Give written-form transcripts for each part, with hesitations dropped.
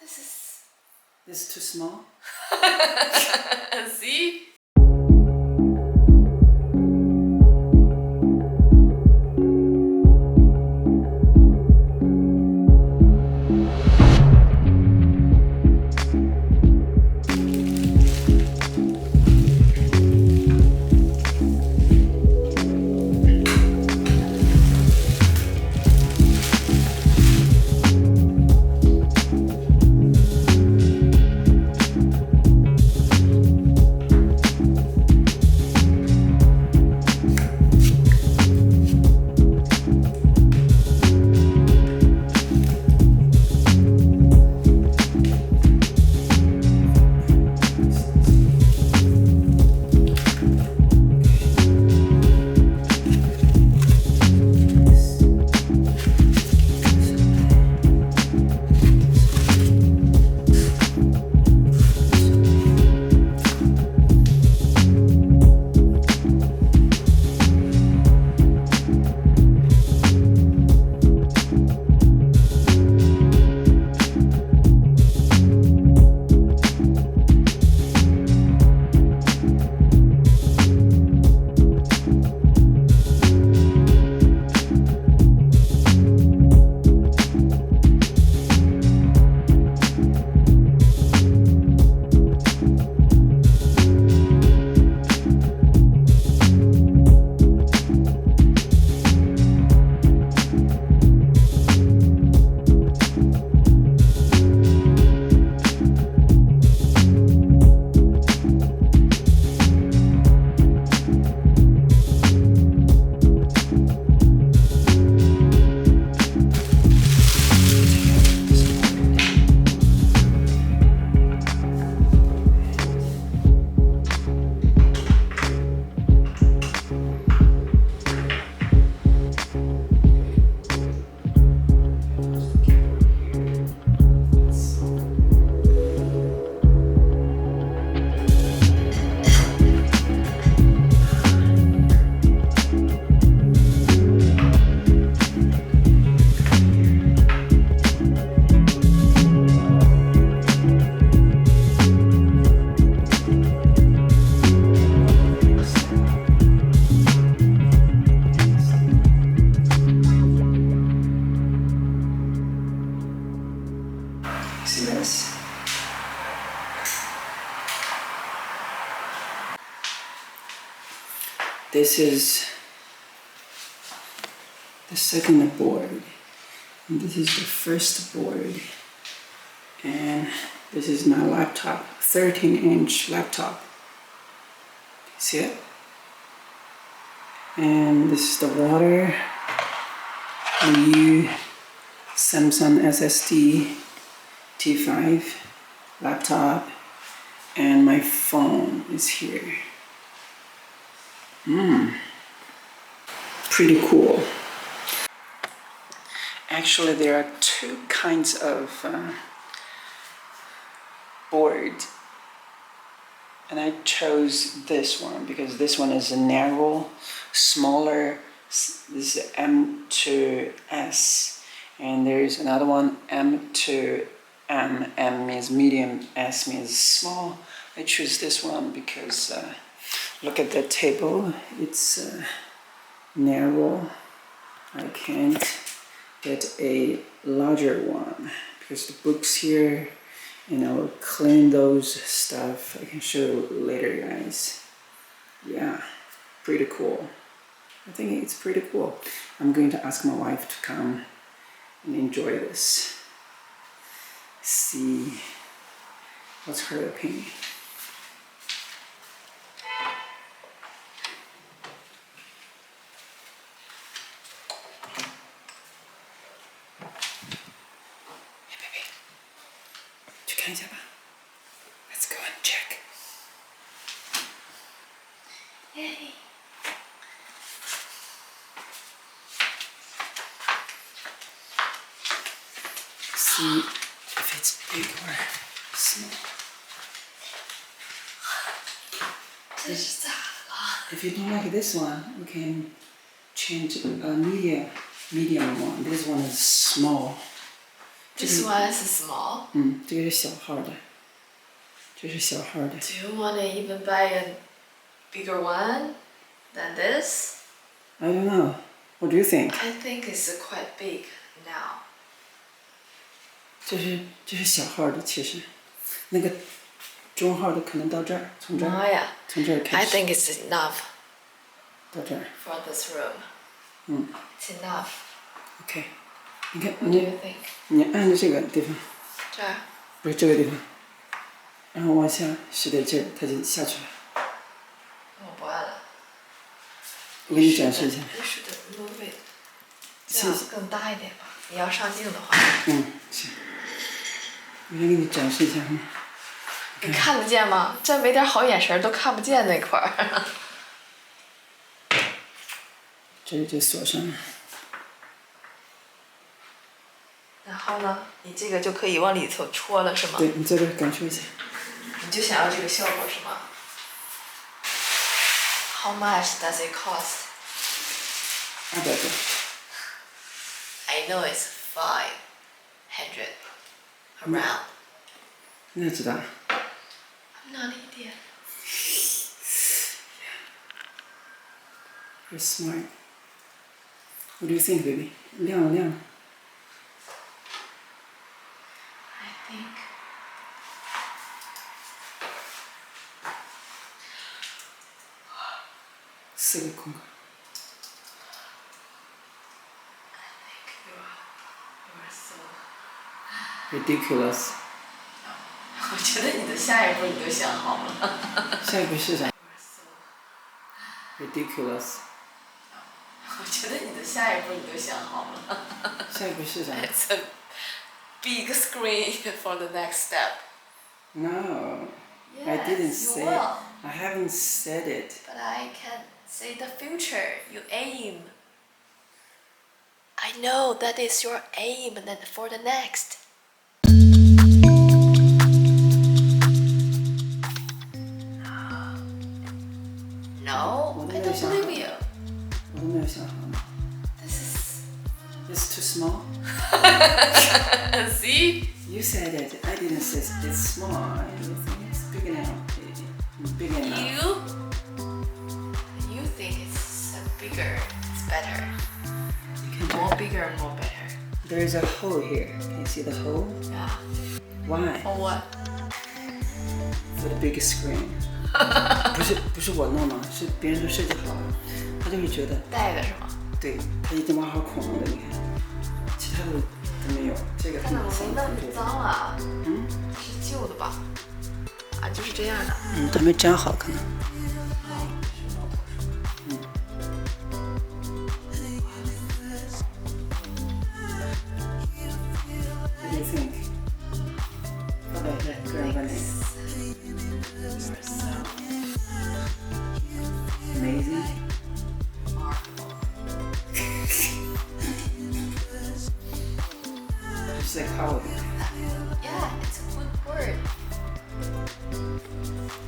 This This is too small? is... See? See this? This is the second board, and this is the first board, and this is my laptop, 13-inch laptop. See it? And this is the water, new Samsung SSD T5 laptop, and my phone is here. Pretty cool. Actually, there are two kinds of board, and I chose this one because this one is a narrow, smaller. This is M2S, and there's another one M2M. M means medium, S means small. I choose this one because look at that table. It's narrow. I can't get a larger one because the books here, you know, clean those stuff. I can show you later, guys. Yeah, pretty cool. I think it's pretty cool. I'm going to ask my wife to come and enjoy this. See what's her opinion. Hey baby, 去看一下吧。Let's go and check. Yay. See if it's big or small. If you don't like this one, you can change a medium one. This one is small. This one is small. 这个是小号的，这是小号的。 Do you want to even buy a bigger one than this? I don't know. What do you think? I think it's quite big now. 这是小号的，其实那个中号的可能到这儿，从这儿，妈呀从这儿开 I 始 think it's enough 到这儿。 for this room. 嗯 It's enough. OK， 你看 What do you think? 你按着这个地方，这儿不是这个地方，然后往下使点劲儿，它就下去了。我不按了。我给你展示一下。 You should move it. 这样更大一点吧。你要上镜的话。行。我先给你展示一下哈。你看得见吗？这没点好眼神都看不见那块儿。这就锁上了。然后呢，你这个就可以往里头戳了，是吗？对，你这边感受一下。你就想要这个效果是吗 ？How much does it cost? 200多。I know it's 500 around. 那知道。I'm not an idiot. You're smart. What do you think, baby? 亮了亮了。I think. 4个空格。You're so. Ridiculous. 我觉得你的下一步你都想好了。下一步是啥 You're so. ？Ridiculous. 我觉得你的下一步你都想好了。下一步是啥 It's a big screen for the next step. No. Yes, I didn't you say. will. I haven't said it. But I can say the future. You aim. I know that is your aim and then for the next. No, I don't believe you. 我都没有想好呢。 This is. It's too small. See? You said it. I didn't say it's small. You think it's big enough. Big enough. You think it's bigger, it's better. You can More bigger, more better. There is a hole here. Can you see the hole? Yeah. Why? For what? For the big screen. 不是我弄的，是别人都设计好了，他就是觉得，带的是吗？对，他已经挖好孔了的，你看，其他的都没有，这个他但们怎么没那么脏啊？嗯，是旧的吧？啊，就是这样的。他没粘好可能。What do you think? 发表一下个人观点。Amazing. Just like Halloween. Yeah, it's a good word.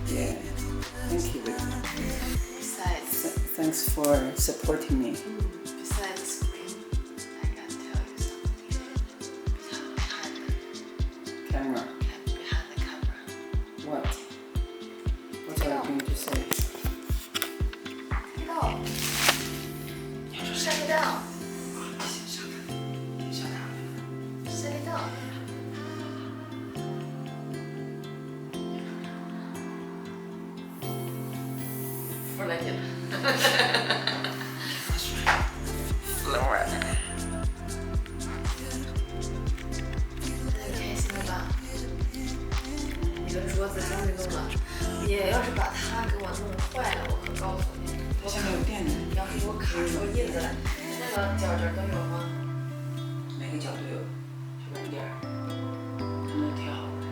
Yeah. Thank you. Besides, Thanks for supporting me. besides the screen, I can tell you something. Camera. Behind the camera. What? What are you going to say? No. Shut it down. Shut it down. For like it. Flora. 你开心了吧？你的桌子终于弄了。你要是把它给我弄坏了，我可告诉你。下面有电呢。要是给我卡出印子来，那个角角都有吗？每个角都有，是软点儿，都挺好的。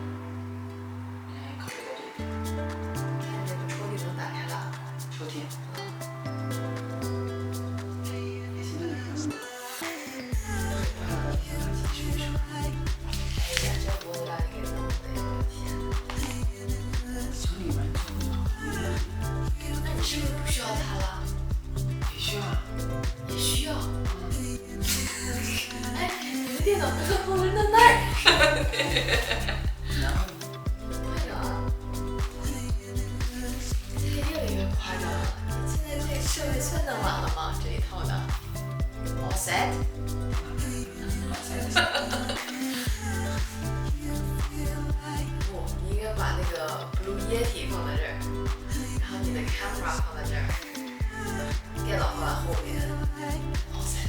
考虑到这一点。看这个抽屉能打开了。抽屉。行，你看。哎呀，这不让你给弄的，我天！整理完之后就好。那你是不是不需要它了？也需要。也需要。哎，你的电脑刚刚放在那儿。No. 快点啊！这越来越夸张了。现在这设备算得完了吗？这一套的。All set？ 不，你应该把那个 Blue Yeti 放在这儿，然后你的 camera 放在这儿，电脑放在后面。All set。